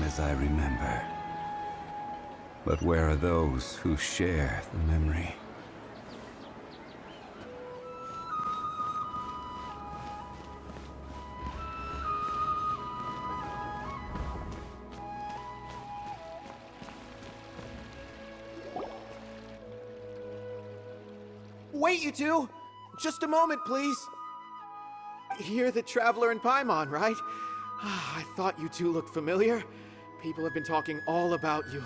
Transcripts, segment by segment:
as I remember. But where are those who share the memory? Wait, you two! Just a moment, please! You're the Traveler and Paimon, right? I thought you two looked familiar. People have been talking all about you.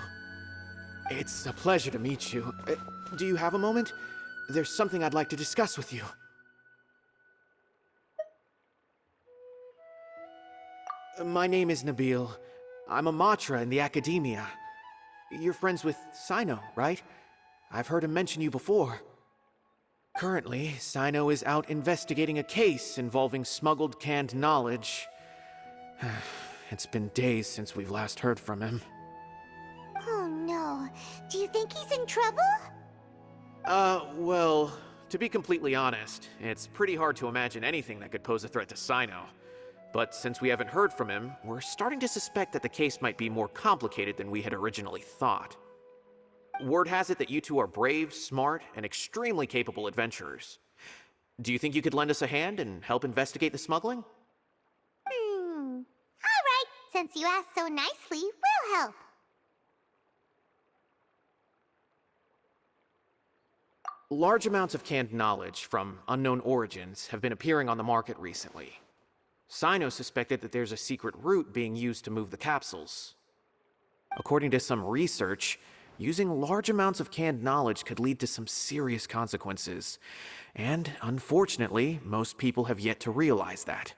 It's a pleasure to meet you. Do you have a moment? There's something I'd like to discuss with you. My name is Nabil. I'm a matra in the Akademiya. You're friends with Cyno, right? I've heard him mention you before. Currently, Cyno is out investigating a case involving smuggled canned knowledge. It's been days since we've last heard from him. Oh no. Do you think he's in trouble? Well, to be completely honest, it's pretty hard to imagine anything that could pose a threat to Cyno. But since we haven't heard from him, we're starting to suspect that the case might be more complicated than we had originally thought. Word has it that you two are brave, smart, and extremely capable adventurers. Do you think you could lend us a hand and help investigate the smuggling? Alright, since you asked so nicely, we'll help. Large amounts of canned knowledge from unknown origins have been appearing on the market recently. Cyno suspected that there's a secret route being used to move the capsules. According to some research, using large amounts of canned knowledge could lead to some serious consequences, and unfortunately, most people have yet to realize that.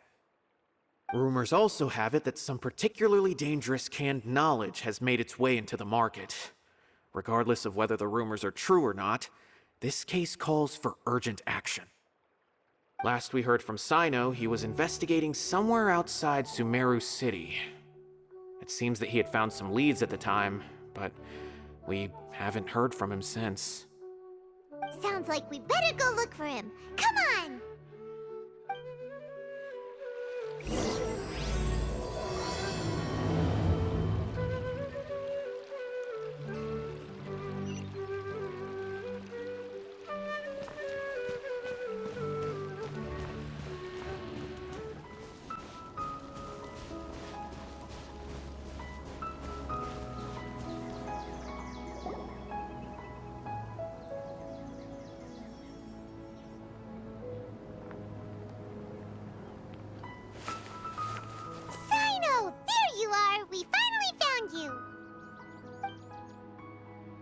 Rumors also have it that some particularly dangerous canned knowledge has made its way into the market. Regardless of whether the rumors are true or not, this case calls for urgent action. Last we heard from Cyno, he was investigating somewhere outside Sumeru City. It seems that he had found some leads at the time, but we haven't heard from him since. Sounds like we better go look for him. Come on!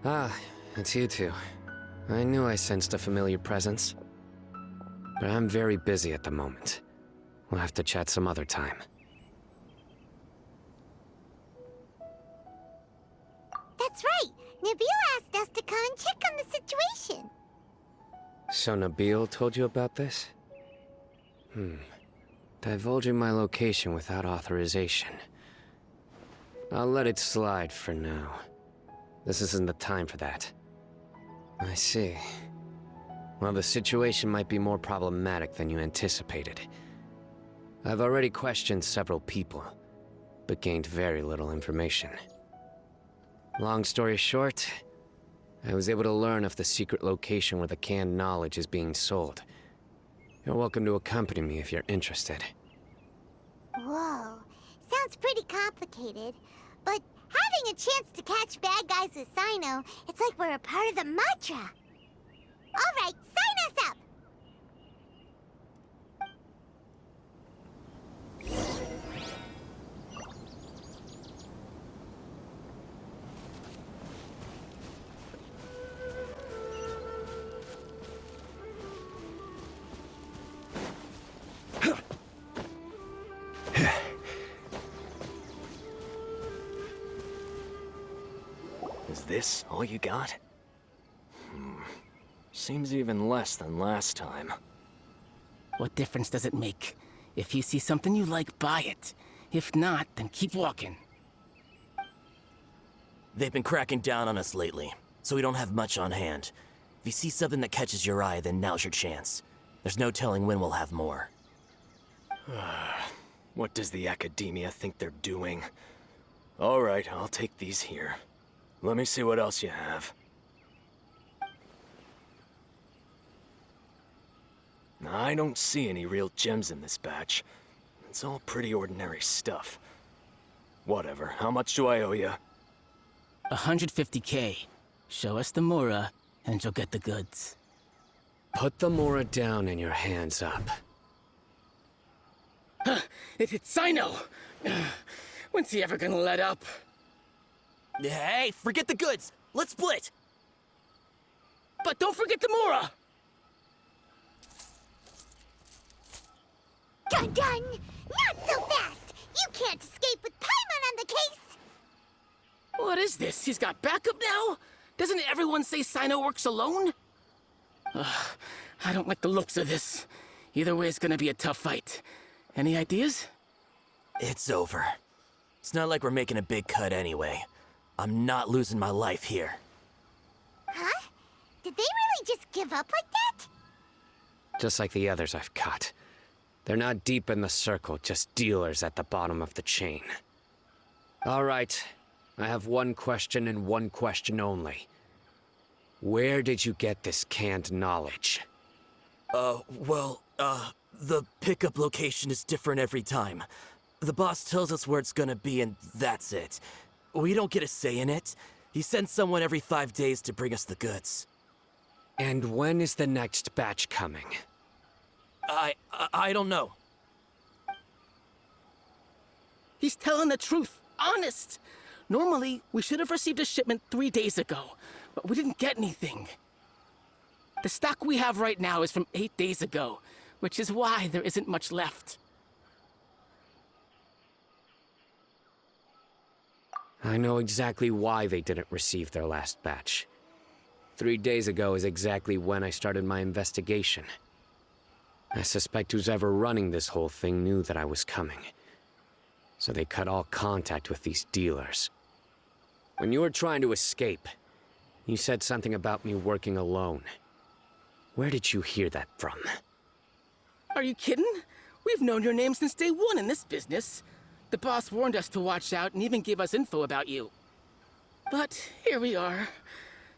Ah, it's you two. I knew I sensed a familiar presence. But I'm very busy at the moment. We'll have to chat some other time. That's right! Nabil asked us to come and check on the situation. So Nabil told you about this? Divulging my location without authorization. I'll let it slide for now. This isn't the time for that. I see. Well, the situation might be more problematic than you anticipated. I've already questioned several people, but gained very little information. Long story short, I was able to learn of the secret location where the canned knowledge is being sold. You're welcome to accompany me if you're interested. Whoa, sounds pretty complicated, but having a chance to catch bad guys with Cyno, it's like we're a part of the matra. All right, sign us up! Is this all you got? Seems even less than last time. What difference does it make? If you see something you like, buy it. If not, then keep walking. They've been cracking down on us lately, so we don't have much on hand. If you see something that catches your eye, then now's your chance. There's no telling when we'll have more. What does the Akademiya think they're doing? Alright, I'll take these here. Let me see what else you have. I don't see any real gems in this batch. It's all pretty ordinary stuff. Whatever, how much do I owe you? 150K. Show us the Mora, and you'll get the goods. Put the Mora down and your hands up. It's Cyno! When's he ever gonna let up? Hey, forget the goods! Let's split! But don't forget the Mora! Dun dun! Not so fast! You can't escape with Paimon on the case! What is this? He's got backup now? Doesn't everyone say Cyno works alone? I don't like the looks of this. Either way, it's gonna be a tough fight. Any ideas? It's over. It's not like we're making a big cut anyway. I'm not losing my life here. Huh? Did they really just give up like that? Just like the others I've caught. They're not deep in the circle, just dealers at the bottom of the chain. All right, I have one question and one question only. Where did you get this canned knowledge? The pickup location is different every time. The boss tells us where it's gonna be and that's it. We don't get a say in it. He sends someone every 5 days to bring us the goods. And when is the next batch coming? I don't know. He's telling the truth. Honest. Normally, we should have received a shipment 3 days ago, but we didn't get anything. The stock we have right now is from 8 days ago, which is why there isn't much left. I know exactly why they didn't receive their last batch. 3 days ago is exactly when I started my investigation. I suspect who's ever running this whole thing knew that I was coming. So they cut all contact with these dealers. When you were trying to escape, you said something about me working alone. Where did you hear that from? Are you kidding? We've known your name since day one in this business. The boss warned us to watch out and even gave us info about you. But here we are.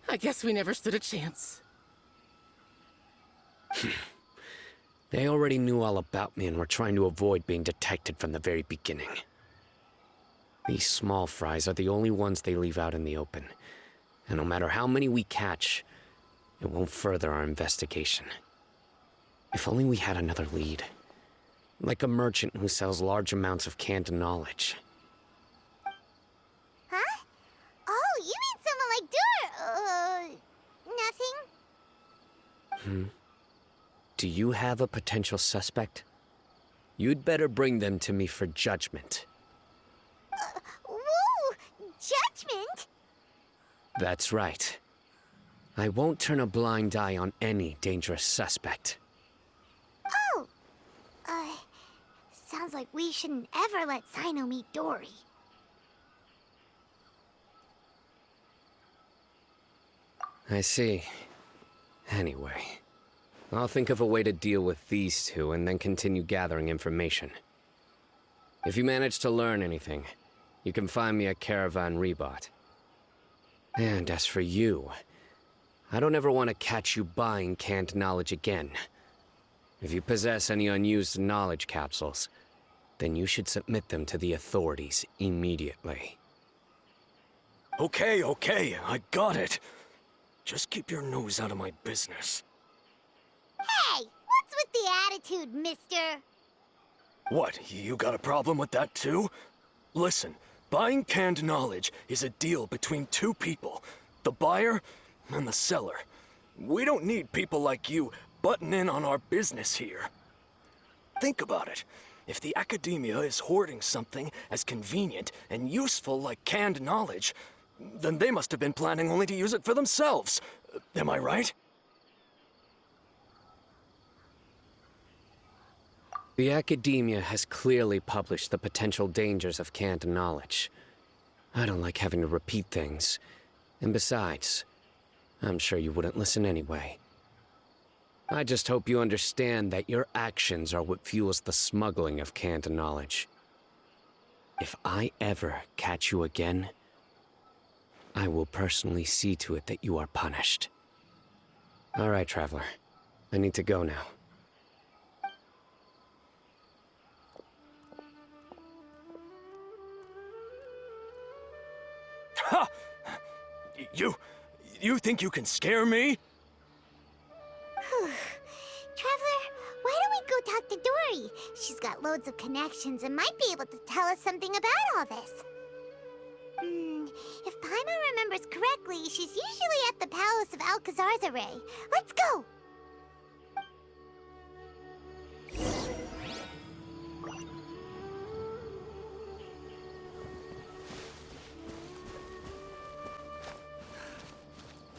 I guess we never stood a chance. They already knew all about me and were trying to avoid being detected from the very beginning. These small fries are the only ones they leave out in the open. And no matter how many we catch, it won't further our investigation. If only we had another lead. Like a merchant who sells large amounts of canned knowledge. Huh? Oh, you mean someone like nothing? Do you have a potential suspect? You'd better bring them to me for judgment. Whoa! Judgment? That's right. I won't turn a blind eye on any dangerous suspect. Oh! Sounds like we shouldn't ever let Cyno meet Dory. I see. Anyway, I'll think of a way to deal with these two and then continue gathering information. If you manage to learn anything, you can find me at Caravan Rebot. And as for you, I don't ever want to catch you buying canned knowledge again. If you possess any unused knowledge capsules, then you should submit them to the authorities immediately. Okay, I got it. Just keep your nose out of my business. Hey! What's with the attitude, mister? What, you got a problem with that too? Listen, buying canned knowledge is a deal between two people, the buyer and the seller. We don't need people like you butting in on our business here. Think about it. If the Akademiya is hoarding something as convenient and useful like canned knowledge, then they must have been planning only to use it for themselves. Am I right? The Akademiya has clearly published the potential dangers of canned knowledge. I don't like having to repeat things. And besides, I'm sure you wouldn't listen anyway. I just hope you understand that your actions are what fuels the smuggling of canned knowledge. If I ever catch you again, I will personally see to it that you are punished. All right, Traveler. I need to go now. Ha! You think you can scare me? Traveler, why don't we go talk to Dory? She's got loads of connections and might be able to tell us something about all this. If Paimon remembers correctly, she's usually at the Palace of Alcazar's array. Let's go!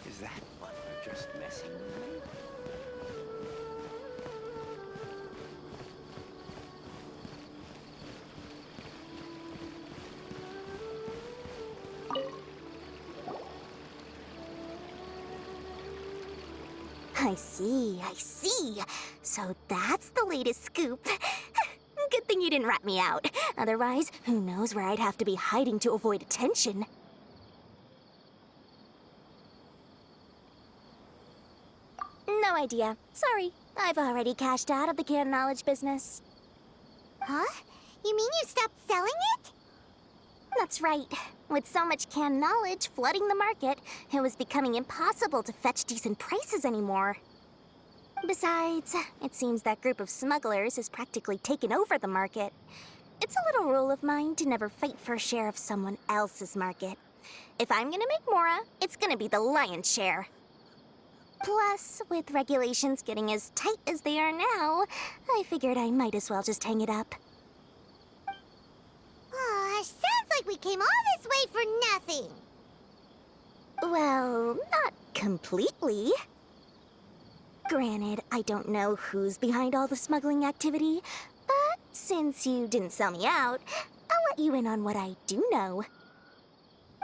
Is that butler just messing with me? I see. So that's the latest scoop. Good thing you didn't rat me out. Otherwise, who knows where I'd have to be hiding to avoid attention. No idea. Sorry. I've already cashed out of the canned knowledge business. Huh? You mean you stopped selling it? That's right. With so much canned knowledge flooding the market, it was becoming impossible to fetch decent prices anymore. Besides, it seems that group of smugglers has practically taken over the market. It's a little rule of mine to never fight for a share of someone else's market. If I'm gonna make Mora, it's gonna be the lion's share. Plus, with regulations getting as tight as they are now, I figured I might as well just hang it up. Sounds like we came all this way for nothing. Well, not completely. Granted, I don't know who's behind all the smuggling activity, but since you didn't sell me out, I'll let you in on what I do know.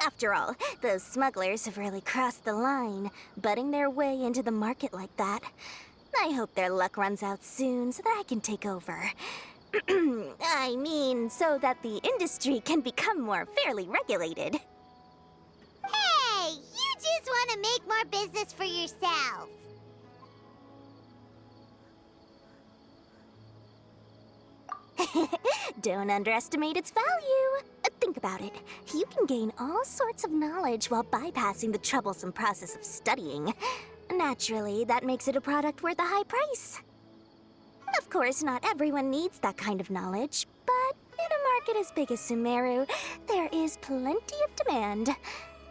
After all, those smugglers have really crossed the line, butting their way into the market like that. I hope their luck runs out soon so that I can take over. I mean, so that the industry can become more fairly regulated. Hey, you just want to make more business for yourself. Don't underestimate its value. Think about it. You can gain all sorts of knowledge while bypassing the troublesome process of studying. Naturally, that makes it a product worth a high price. Of course, not everyone needs that kind of knowledge, but in a market as big as Sumeru, there is plenty of demand.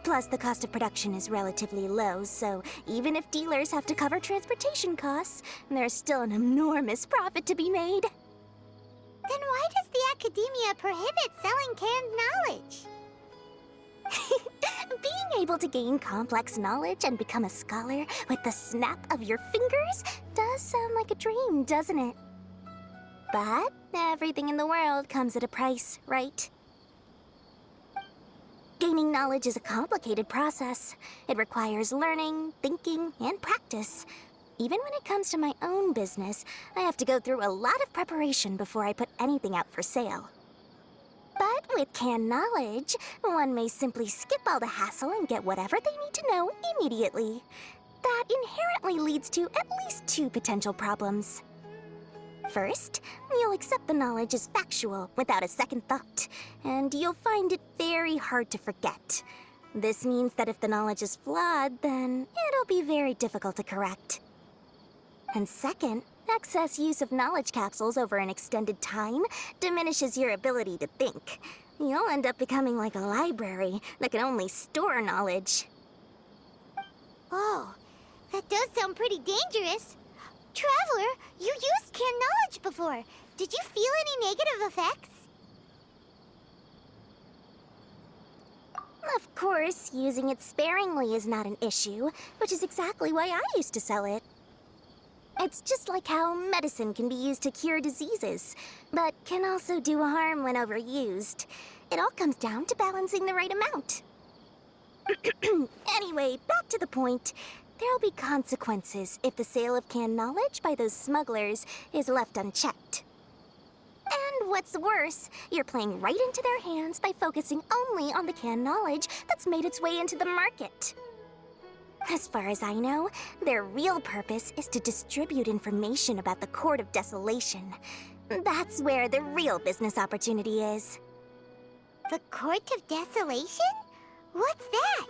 Plus, the cost of production is relatively low, so even if dealers have to cover transportation costs, there's still an enormous profit to be made. Then why does the Akademiya prohibit selling canned knowledge? Being able to gain complex knowledge and become a scholar with the snap of your fingers does sound like a dream, doesn't it? But everything in the world comes at a price, right? Gaining knowledge is a complicated process. It requires learning, thinking, and practice. Even when it comes to my own business, I have to go through a lot of preparation before I put anything out for sale. But with canned knowledge, one may simply skip all the hassle and get whatever they need to know immediately. That inherently leads to at least two potential problems. First, you'll accept the knowledge as factual without a second thought, and you'll find it very hard to forget. This means that if the knowledge is flawed, then it'll be very difficult to correct. And second, excess use of knowledge capsules over an extended time diminishes your ability to think. You'll end up becoming like a library that can only store knowledge. Oh, that does sound pretty dangerous. Traveler, you used canned knowledge before. Did you feel any negative effects? Of course, using it sparingly is not an issue, which is exactly why I used to sell it. It's just like how medicine can be used to cure diseases, but can also do harm when overused. It all comes down to balancing the right amount. Anyway, back to the point. There'll be consequences if the sale of canned knowledge by those smugglers is left unchecked. And What's worse, you're playing right into their hands by focusing only on the canned knowledge that's made its way into the market. As far as I know, their real purpose is to distribute information about the Court of Desolation. That's where the real business opportunity is. The Court of Desolation? What's that?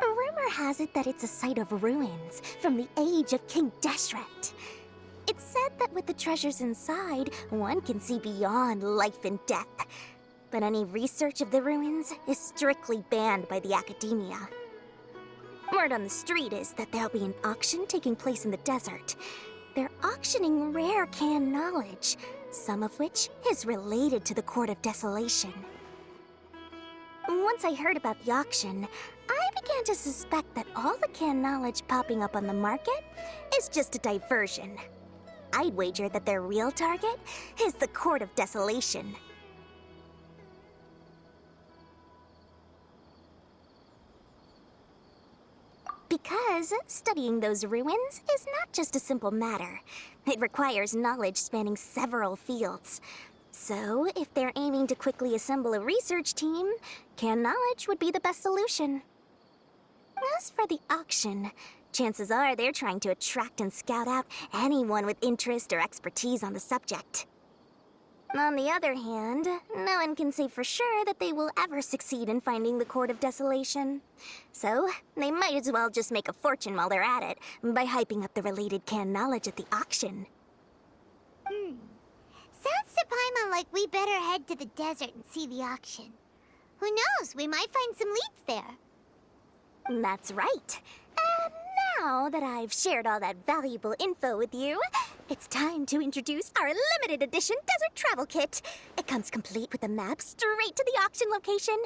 Rumor has it that it's a site of ruins from the age of King Deshret. It's said that with the treasures inside, one can see beyond life and death. But any research of the ruins is strictly banned by the Akademiya. Word on the street is that there'll be an auction taking place in the desert. They're auctioning rare canned knowledge, some of which is related to the Court of Desolation. Once I heard about the auction, I began to suspect that all the canned knowledge popping up on the market is just a diversion. I'd wager that their real target is the Court of Desolation. Because studying those ruins is not just a simple matter. It requires knowledge spanning several fields. So, if they're aiming to quickly assemble a research team, canned knowledge would be the best solution. As for the auction, chances are they're trying to attract and scout out anyone with interest or expertise on the subject. On the other hand, no one can say for sure that they will ever succeed in finding the Court of Desolation. So, they might as well just make a fortune while they're at it by hyping up the related canned knowledge at the auction. Sounds to Paimon like we better head to the desert and see the auction. Who knows, we might find some leads there. That's right. And now that I've shared all that valuable info with you, it's time to introduce our limited edition desert travel kit. It comes complete with a map straight to the auction location.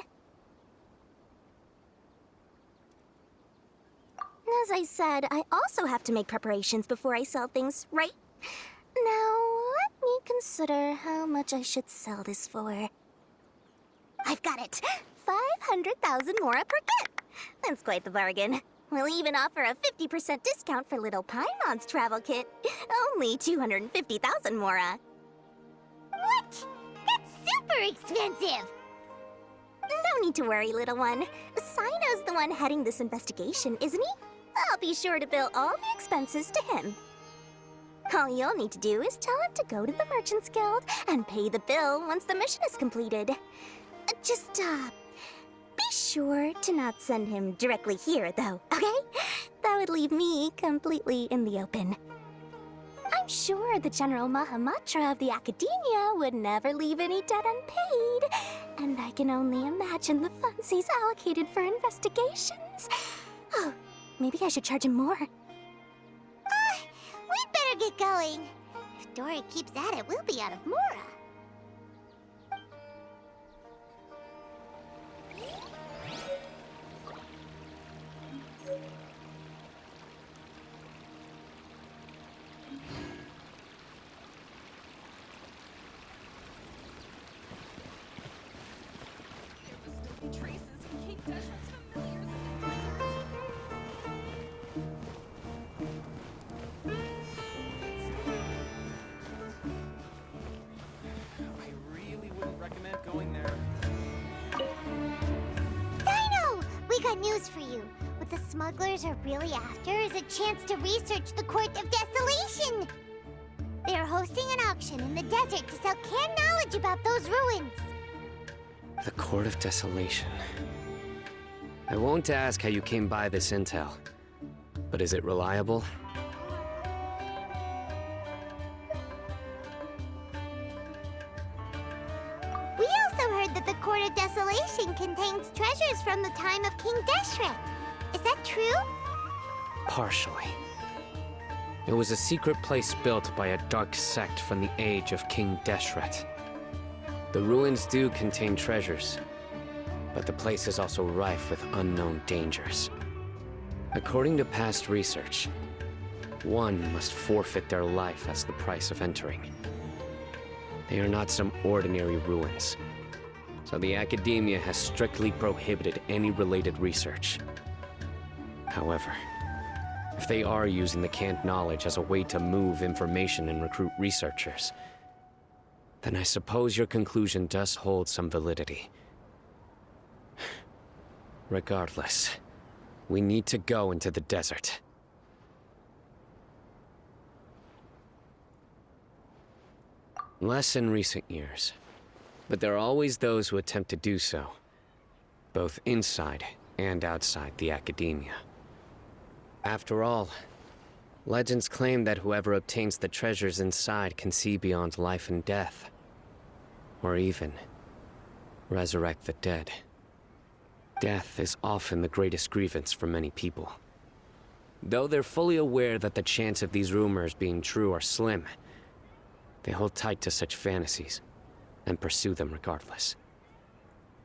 As I said, I also have to make preparations before I sell things, right? Now, let me consider how much I should sell this for. I've got it! 500,000 mora per kit! That's quite the bargain. We'll even offer a 50% discount for little Paimon's travel kit. Only 250,000 mora. What? That's super expensive! No need to worry, little one. Cyno's the one heading this investigation, isn't he? I'll be sure to bill all the expenses to him. All you'll need to do is tell him to go to the Merchants Guild and pay the bill once the mission is completed. Just, be sure to not send him directly here, though, okay? That would leave me completely in the open. I'm sure the General Mahamatra of the Akademiya would never leave any debt unpaid, and I can only imagine the funds he's allocated for investigations. Oh, maybe I should charge him more. We'd better get going. If Dory keeps at it, we'll be out of mora. News for you. What the smugglers are really after is a chance to research the Court of Desolation. They are hosting an auction in the desert to sell canned knowledge about those ruins. The Court of Desolation. I won't ask how you came by this intel, but is it reliable? We also heard that the Court of Desolation contains treasures from the time of King Deshret. Is that true? Partially. It was a secret place built by a dark sect from the age of King Deshret. The ruins do contain treasures, but the place is also rife with unknown dangers. According to past research, one must forfeit their life as the price of entering. They are not some ordinary ruins, so the Akademiya has strictly prohibited any related research. However, if they are using the canned knowledge as a way to move information and recruit researchers, then I suppose your conclusion does hold some validity. Regardless, we need to go into the desert. Less in recent years, but there are always those who attempt to do so, both inside and outside the Akademiya. After all, legends claim that whoever obtains the treasures inside can see beyond life and death, or even resurrect the dead. Death is often the greatest grievance for many people. Though they're fully aware that the chance of these rumors being true are slim, they hold tight to such fantasies and pursue them regardless.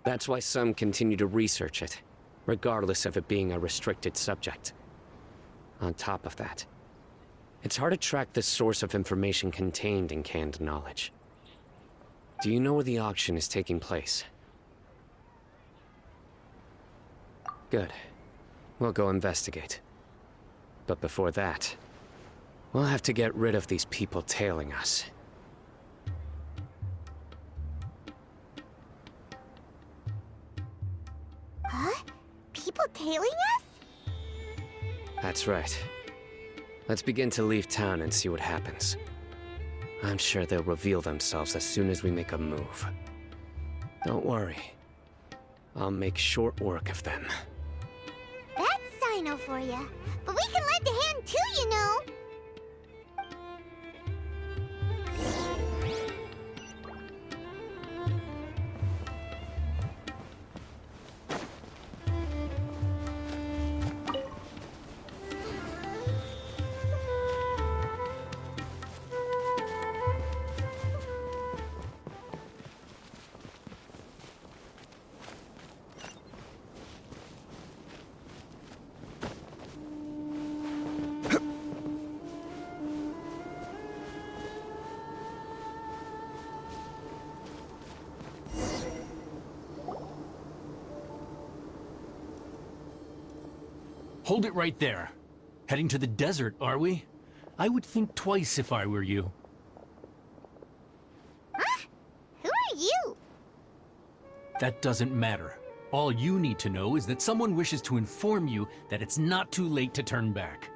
That's why some continue to research it, regardless of it being a restricted subject. On top of that, it's hard to track the source of information contained in canned knowledge. Do you know where the auction is taking place? Good. We'll go investigate. But before that, we'll have to get rid of these people tailing us. Huh? People tailing us? That's right. Let's begin to leave town and see what happens. I'm sure they'll reveal themselves as soon as we make a move. Don't worry. I'll make short work of them. That's Cyno for ya. But we can lend a hand too, you know. Hold it right there. Heading to the desert, are we? I would think twice if I were you. Huh? Who are you? That doesn't matter. All you need to know is that someone wishes to inform you that it's not too late to turn back.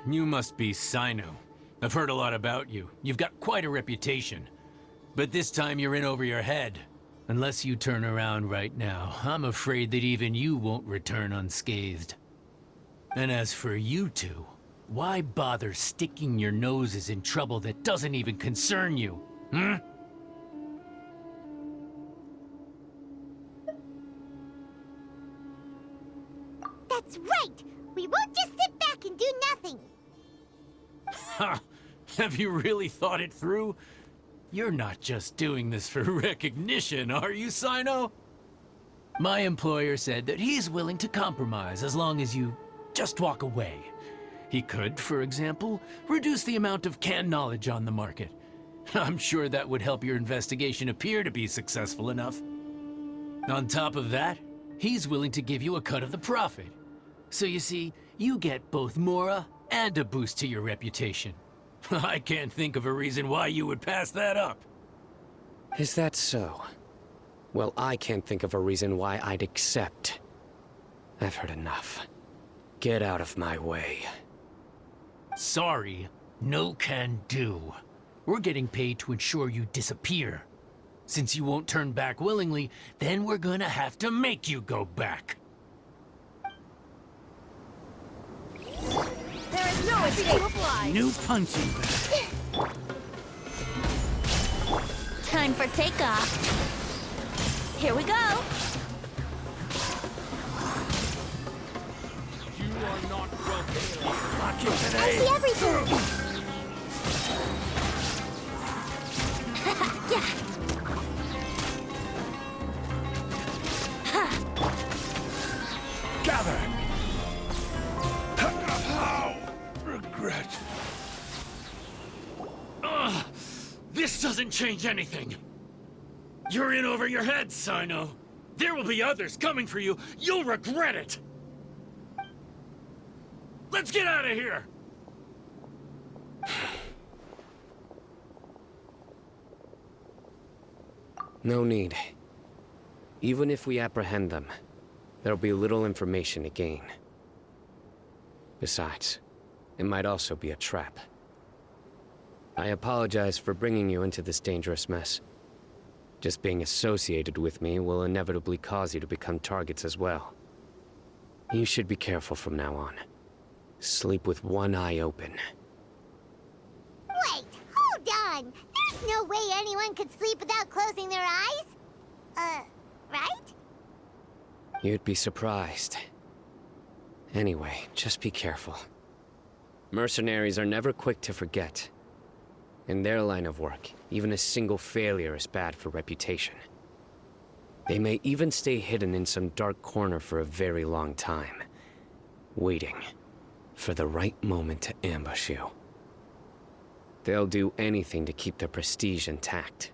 You must be Cyno. I've heard a lot about you. You've got quite a reputation. But this time you're in over your head. Unless you turn around right now, I'm afraid that even you won't return unscathed. And as for you two, why bother sticking your noses in trouble that doesn't even concern you, hmm? That's right! We won't just sit back and do nothing! Ha! Have you really thought it through? You're not just doing this for recognition, are you, Cyno? My employer said that he's willing to compromise as long as you just walk away. He could, for example, reduce the amount of canned knowledge on the market. I'm sure that would help your investigation appear to be successful enough. On top of that, he's willing to give you a cut of the profit. So you see, you get both Mora and a boost to your reputation. I can't think of a reason why you would pass that up. Is that so? Well, I can't think of a reason why I'd accept. I've heard enough. Get out of my way. Sorry, no can do. We're getting paid to ensure you disappear. Since you won't turn back willingly, then we're gonna have to make you go back. There is no escape. New punching bag. Time for takeoff. Here we go. You are not welcome. I see everything! Yeah. Gather! Regret. This doesn't change anything. You're in over your head, Cyno. There will be others coming for you. You'll regret it. Let's get out of here! No need. Even if we apprehend them, there'll be little information to gain. Besides, it might also be a trap. I apologize for bringing you into this dangerous mess. Just being associated with me will inevitably cause you to become targets as well. You should be careful from now on. Sleep with one eye open. Wait, hold on! There's no way anyone could sleep without closing their eyes? Right? You'd be surprised. Anyway, just be careful. Mercenaries are never quick to forget. In their line of work, even a single failure is bad for reputation. They may even stay hidden in some dark corner for a very long time, waiting for the right moment to ambush you. They'll do anything to keep their prestige intact.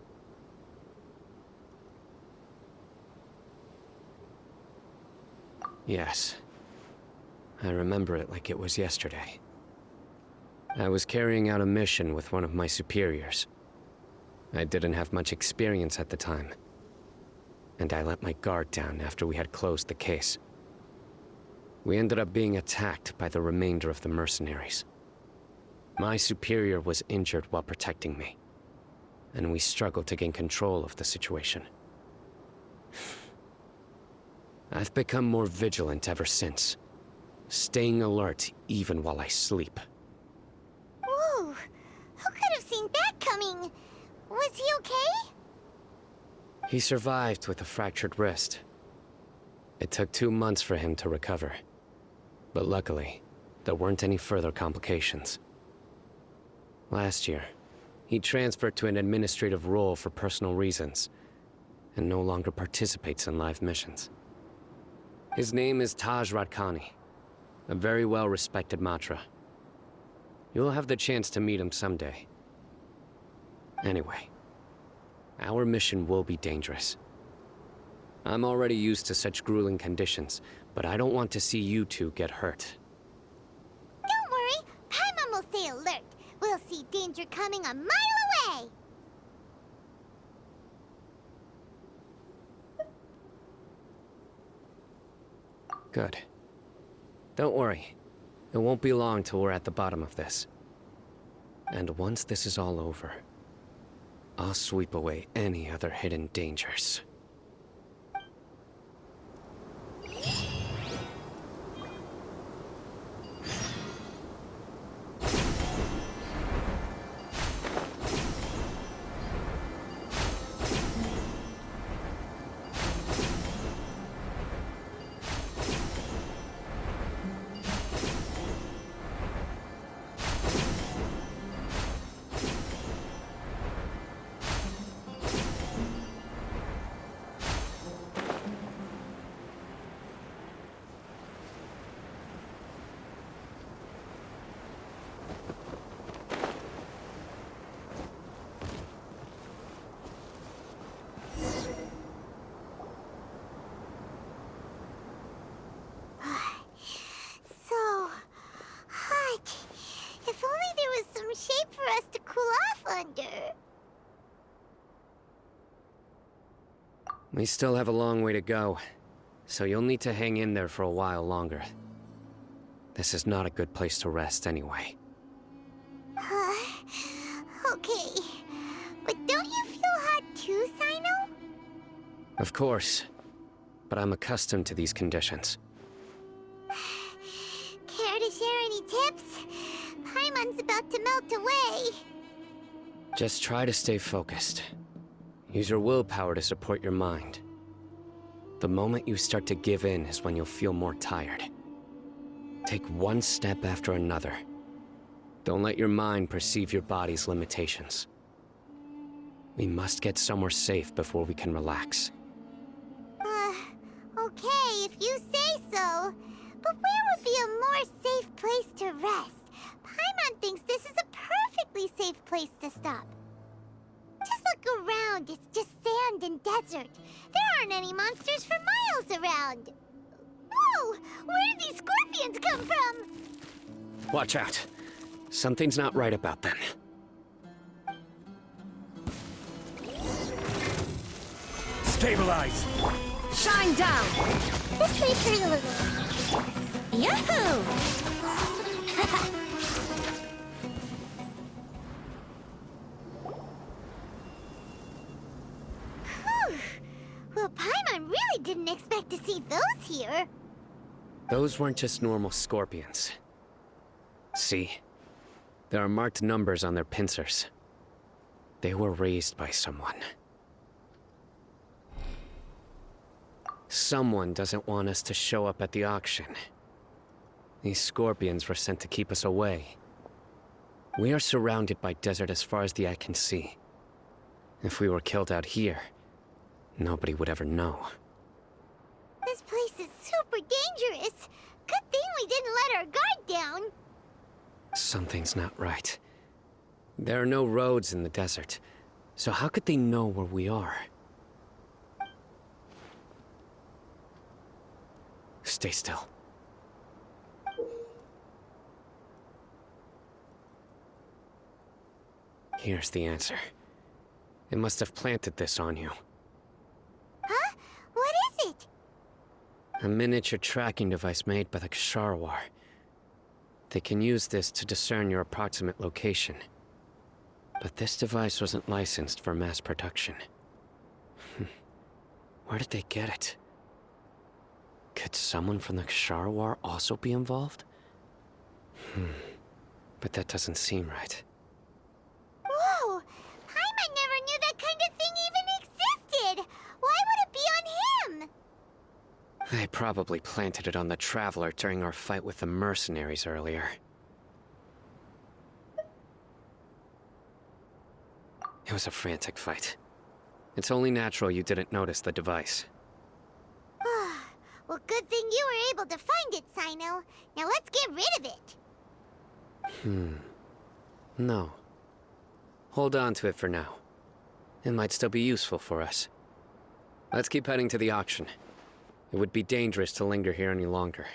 Yes. I remember it like it was yesterday. I was carrying out a mission with one of my superiors. I didn't have much experience at the time, and I let my guard down after we had closed the case. We ended up being attacked by the remainder of the mercenaries. My superior was injured while protecting me, and we struggled to gain control of the situation. I've become more vigilant ever since, staying alert even while I sleep. Whoa! Who could have seen that coming? Was he okay? He survived with a fractured wrist. It took 2 months for him to recover. But luckily, there weren't any further complications. Last year, he transferred to an administrative role for personal reasons, and no longer participates in live missions. His name is Taj Radkani, a very well-respected matra. You'll have the chance to meet him someday. Anyway, our mission will be dangerous. I'm already used to such grueling conditions, but I don't want to see you two get hurt. Don't worry, Paimon will stay alert. We'll see danger coming a mile away. Good. Don't worry. It won't be long till we're at the bottom of this. And once this is all over, I'll sweep away any other hidden dangers. So hot. If only there was some shape for us to cool off under. We still have a long way to go, so you'll need to hang in there for a while longer. This is not a good place to rest anyway. Okay. But don't you feel hot too, Cyno? Of course, but I'm accustomed to these conditions. Care to share any tips? Paimon's about to melt away. Just try to stay focused. Use your willpower to support your mind. The moment you start to give in is when you'll feel more tired. Take one step after another. Don't let your mind perceive your body's limitations. We must get somewhere safe before we can relax. Okay, if you say so. But where would be a more safe place to rest? Paimon thinks this is a perfectly safe place to stop. Just look around, it's just sand and desert. There aren't any monsters for miles around. Whoa! Where did these scorpions come from? Watch out. Something's not right about them. Stabilize! Shine down! This may hurt a little. Yahoo! Whew. Well, Paimon really didn't expect to see those here. Those weren't just normal scorpions. See? There are marked numbers on their pincers. They were raised by someone. Someone doesn't want us to show up at the auction. These scorpions were sent to keep us away. We are surrounded by desert as far as the eye can see. If we were killed out here, nobody would ever know. This place is super dangerous. Good thing we didn't let our guard down. Something's not right. There are no roads in the desert, so how could they know where we are? Stay still. Here's the answer. It must have planted this on you. Huh? What is it? A miniature tracking device made by the Ksharawar. They can use this to discern your approximate location. But this device wasn't licensed for mass production. Where did they get it? Could someone from the Ksharawar also be involved? But that doesn't seem right. Whoa! Paimon never knew that kind of thing even existed! Why would it be on him? They probably planted it on the Traveler during our fight with the mercenaries earlier. It was a frantic fight. It's only natural you didn't notice the device. Well, good thing you were able to find it, Cyno. Now let's get rid of it. No. Hold on to it for now. It might still be useful for us. Let's keep heading to the auction. It would be dangerous to linger here any longer.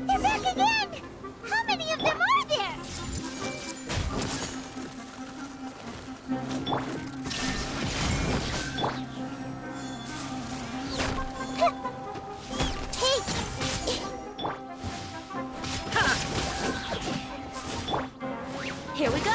They're back again! How many of them are there? Here we go!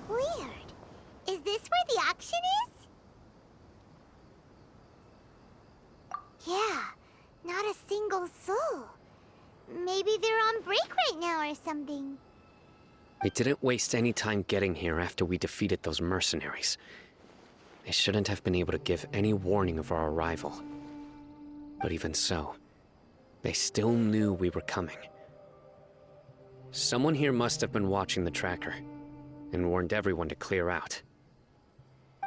Weird. Is this where the auction is? Yeah, not a single soul. Maybe they're on break right now or something. We didn't waste any time getting here after we defeated those mercenaries. They shouldn't have been able to give any warning of our arrival. But even so, they still knew we were coming. Someone here must have been watching the tracker and warned everyone to clear out.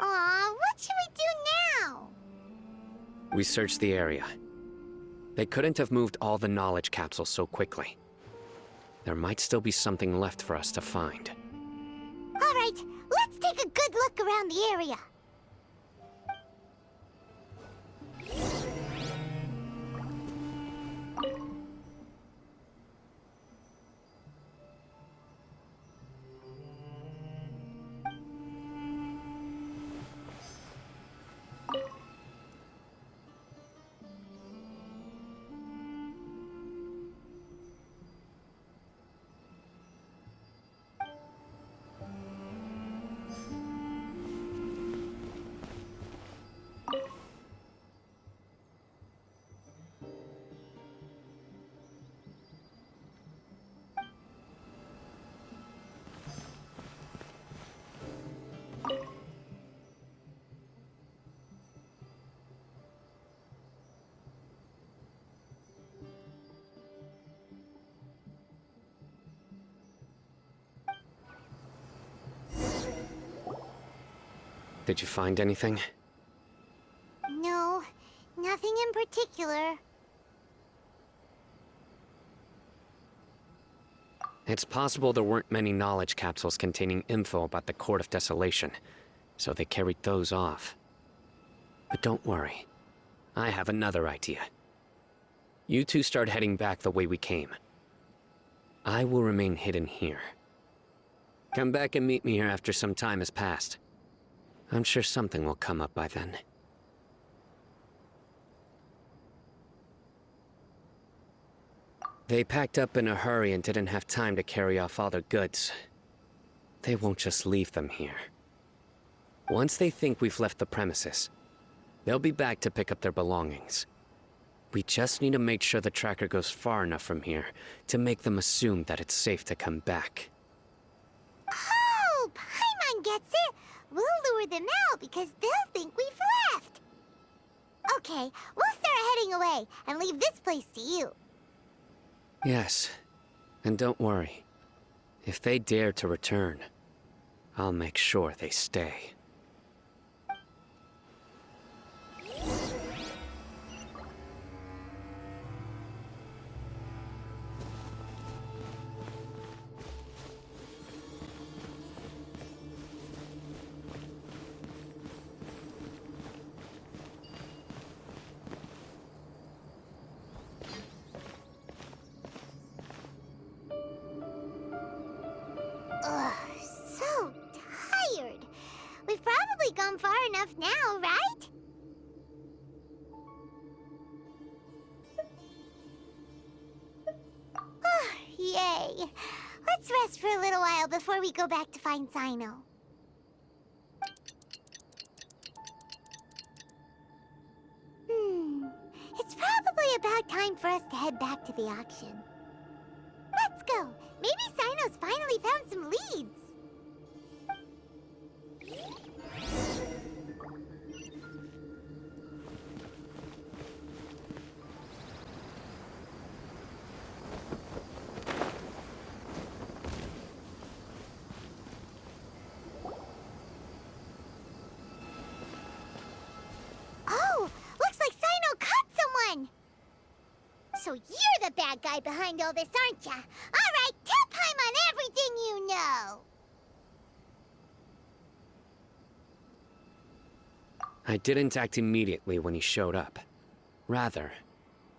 Aw, what should we do now? We searched the area. They couldn't have moved all the knowledge capsules so quickly. There might still be something left for us to find. All right, let's take a good look around the area. Did you find anything? No, nothing in particular. It's possible there weren't many knowledge capsules containing info about the Court of Desolation, so they carried those off. But don't worry. I have another idea. You two start heading back the way we came. I will remain hidden here. Come back and meet me here after some time has passed. I'm sure something will come up by then. They packed up in a hurry and didn't have time to carry off all their goods. They won't just leave them here. Once they think we've left the premises, they'll be back to pick up their belongings. We just need to make sure the tracker goes far enough from here to make them assume that it's safe to come back. Oh, Paimon gets it! We'll lure them out because they'll think we've left! Okay, we'll start heading away and leave this place to you. Yes, and don't worry. If they dare to return, I'll make sure they stay. Ugh, so tired. We've probably gone far enough now, right? Yay. Let's rest for a little while before we go back to find Cyno. It's probably about time for us to head back to the auction. Let's go. Maybe Cyno's finally found some leads. Oh, looks like Cyno caught someone. So you're the bad guy behind all this, aren't ya? All right, tell Paimon everything you know. I didn't act immediately when he showed up. Rather,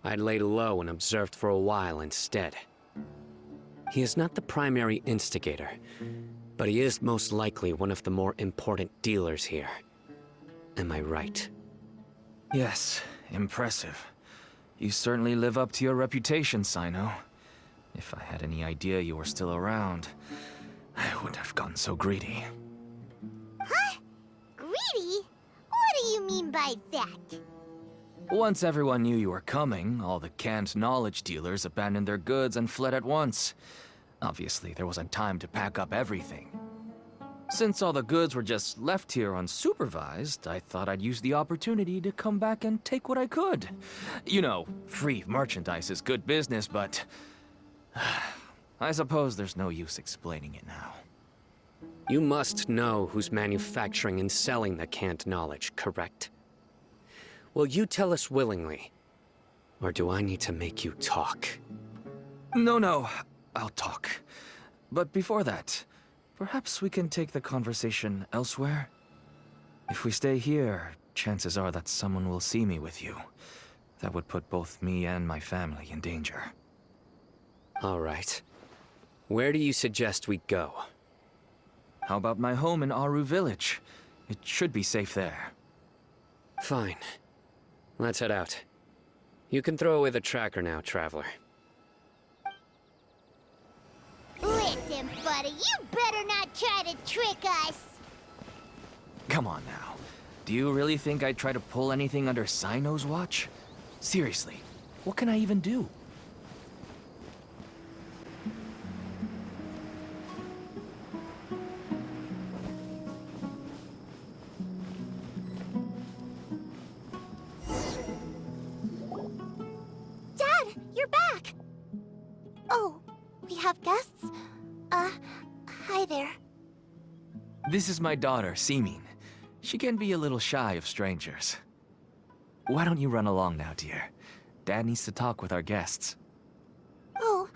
I laid low and observed for a while instead. He is not the primary instigator, but he is most likely one of the more important dealers here. Am I right? Yes, impressive. You certainly live up to your reputation, Cyno. If I had any idea you were still around, I wouldn't have gotten so greedy. Huh? Greedy? What do you mean by that? Once everyone knew you were coming, all the canned knowledge dealers abandoned their goods and fled at once. Obviously, there wasn't time to pack up everything. Since all the goods were just left here unsupervised, I thought I'd use the opportunity to come back and take what I could. You know, free merchandise is good business, but I suppose there's no use explaining it now. You must know who's manufacturing and selling the canned knowledge, correct? Will you tell us willingly? Or do I need to make you talk? No, I'll talk. But before that, perhaps we can take the conversation elsewhere? If we stay here, chances are that someone will see me with you. That would put both me and my family in danger. All right. Where do you suggest we go? How about my home in Aru Village? It should be safe there. Fine. Let's head out. You can throw away the tracker now, Traveler. Listen, buddy, you better not try to trick us. Come on now. Do you really think I'd try to pull anything under Cyno's watch? Seriously, what can I even do? Dad, you're back. Oh, we have guests? Hi there. This is my daughter, Simin. She can be a little shy of strangers. Why don't you run along now, dear? Dad needs to talk with our guests. Oh,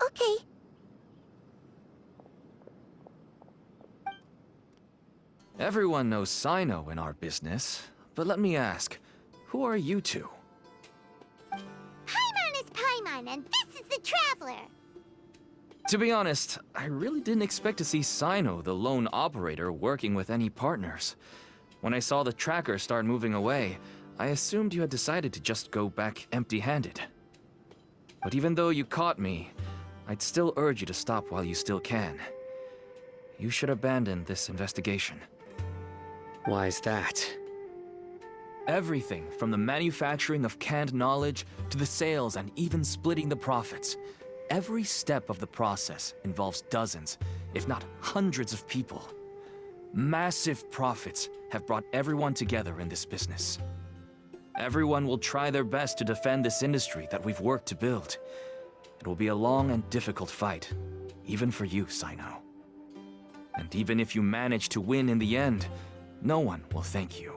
okay. Everyone knows Cyno in our business, but let me ask, who are you two? Paimon is Paimon, and this is the Traveler. To be honest, I really didn't expect to see Cyno, the lone operator, working with any partners. When I saw the tracker start moving away, I assumed you had decided to just go back empty-handed. But even though you caught me, I'd still urge you to stop while you still can. You should abandon this investigation. Why is that? Everything from the manufacturing of canned knowledge to the sales and even splitting the profits. Every step of the process involves dozens, if not hundreds of people. Massive profits have brought everyone together in this business. Everyone will try their best to defend this industry that we've worked to build. It will be a long and difficult fight, even for you, Cyno. And even if you manage to win in the end, no one will thank you.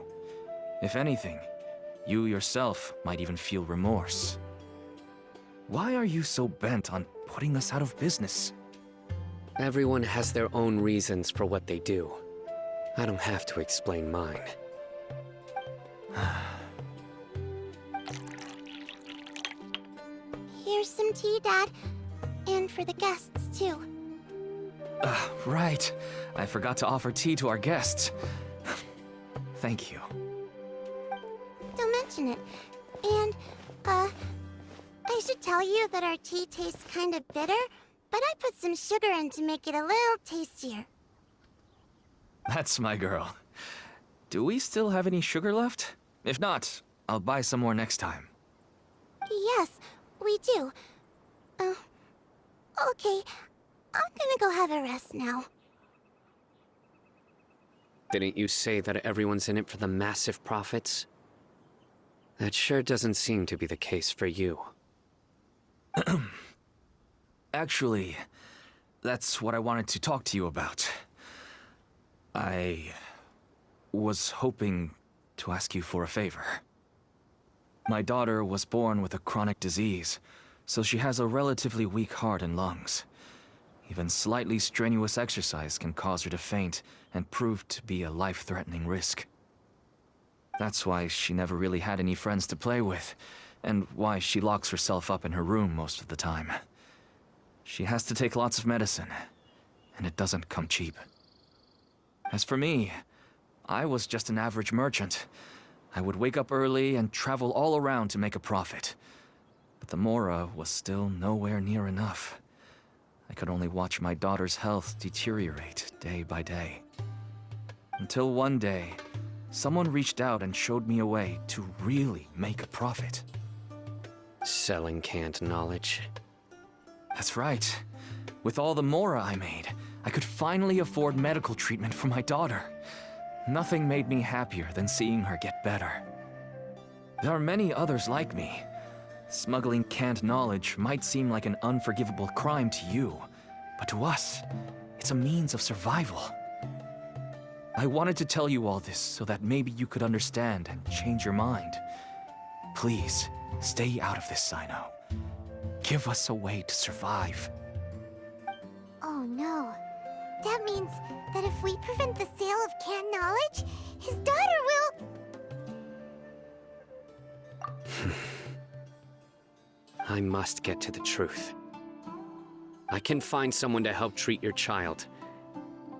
If anything, you yourself might even feel remorse. Why are you so bent on putting us out of business? Everyone has their own reasons for what they do. I don't have to explain mine. Here's some tea, Dad. And for the guests, too. Right. I forgot to offer tea to our guests. Thank you. Don't mention it. And, I should tell you that our tea tastes kind of bitter, but I put some sugar in to make it a little tastier. That's my girl. Do we still have any sugar left? If not, I'll buy some more next time. Yes, we do. Okay. I'm gonna go have a rest now. Didn't you say that everyone's in it for the massive profits? That sure doesn't seem to be the case for you. Actually, that's what I wanted to talk to you about. I was hoping to ask you for a favor. My daughter was born with a chronic disease, so she has a relatively weak heart and lungs. Even slightly strenuous exercise can cause her to faint and prove to be a life-threatening risk. That's why she never really had any friends to play with, and why she locks herself up in her room most of the time. She has to take lots of medicine, and it doesn't come cheap. As for me, I was just an average merchant. I would wake up early and travel all around to make a profit. But the Mora was still nowhere near enough. I could only watch my daughter's health deteriorate day by day. Until one day, someone reached out and showed me a way to really make a profit. Selling canned knowledge. That's right. With all the Mora I made, I could finally afford medical treatment for my daughter. Nothing made me happier than seeing her get better. There are many others like me. Smuggling canned knowledge might seem like an unforgivable crime to you, but to us, it's a means of survival. I wanted to tell you all this so that maybe you could understand and change your mind. Please, stay out of this, Cyno. Give us a way to survive. Oh no. That means that if we prevent the sale of canned knowledge, his daughter will... I must get to the truth. I can find someone to help treat your child,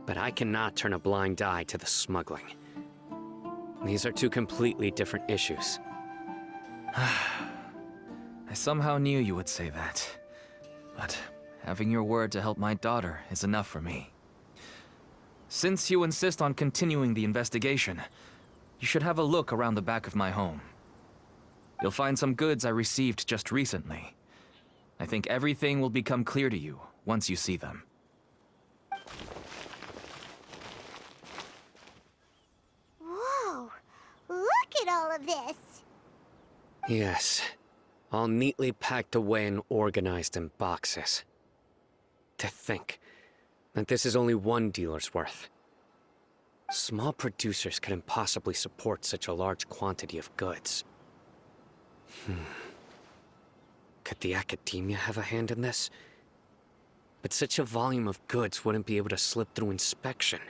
but I cannot turn a blind eye to the smuggling. These are two completely different issues. I somehow knew you would say that, but having your word to help my daughter is enough for me. Since you insist on continuing the investigation, you should have a look around the back of my home. You'll find some goods I received just recently. I think everything will become clear to you once you see them. Whoa! Look at all of this! Yes, all neatly packed away and organized in boxes. To think that this is only one dealer's worth. Small producers couldn't possibly support such a large quantity of goods. Could the Akademiya have a hand in this? But such a volume of goods wouldn't be able to slip through inspection.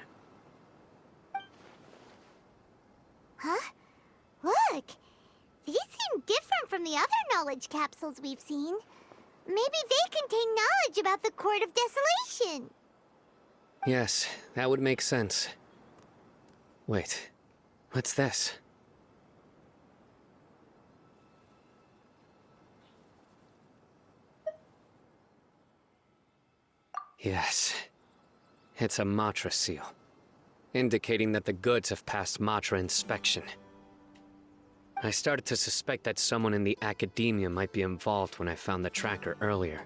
Huh? Look! These seem different from the other knowledge capsules we've seen. Maybe they contain knowledge about the Court of Desolation. Yes, that would make sense. Wait, what's this? Yes, it's a matra seal, indicating that the goods have passed matra inspection. I started to suspect that someone in the Akademiya might be involved when I found the tracker earlier.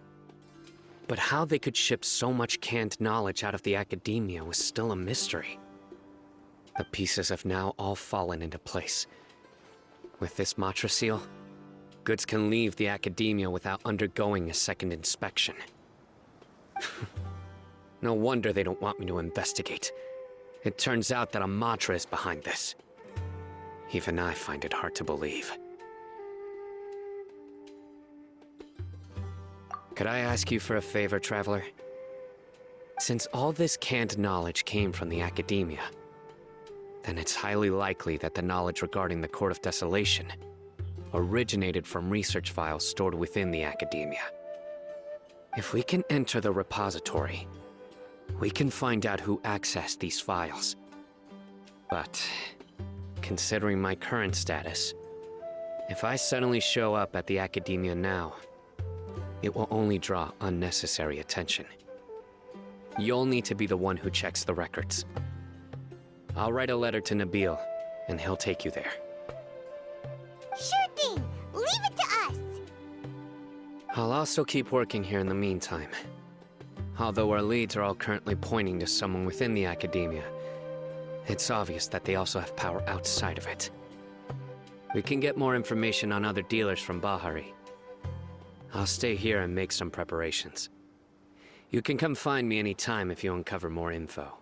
But how they could ship so much canned knowledge out of the Akademiya was still a mystery. The pieces have now all fallen into place. With this matra seal, goods can leave the Akademiya without undergoing a second inspection. No wonder they don't want me to investigate. It turns out that a matra is behind this. Even I find it hard to believe. Could I ask you for a favor, Traveler? Since all this canned knowledge came from the Akademiya, then it's highly likely that the knowledge regarding the Court of Desolation originated from research files stored within the Akademiya. If we can enter the repository, we can find out who accessed these files. But, considering my current status, if I suddenly show up at the Akademiya now, it will only draw unnecessary attention. You'll need to be the one who checks the records. I'll write a letter to Nabil, and he'll take you there. Sure thing! Leave it to us! I'll also keep working here in the meantime. Although our leads are all currently pointing to someone within the Akademiya, it's obvious that they also have power outside of it. We can get more information on other dealers from Bahari. I'll stay here and make some preparations. You can come find me anytime if you uncover more info.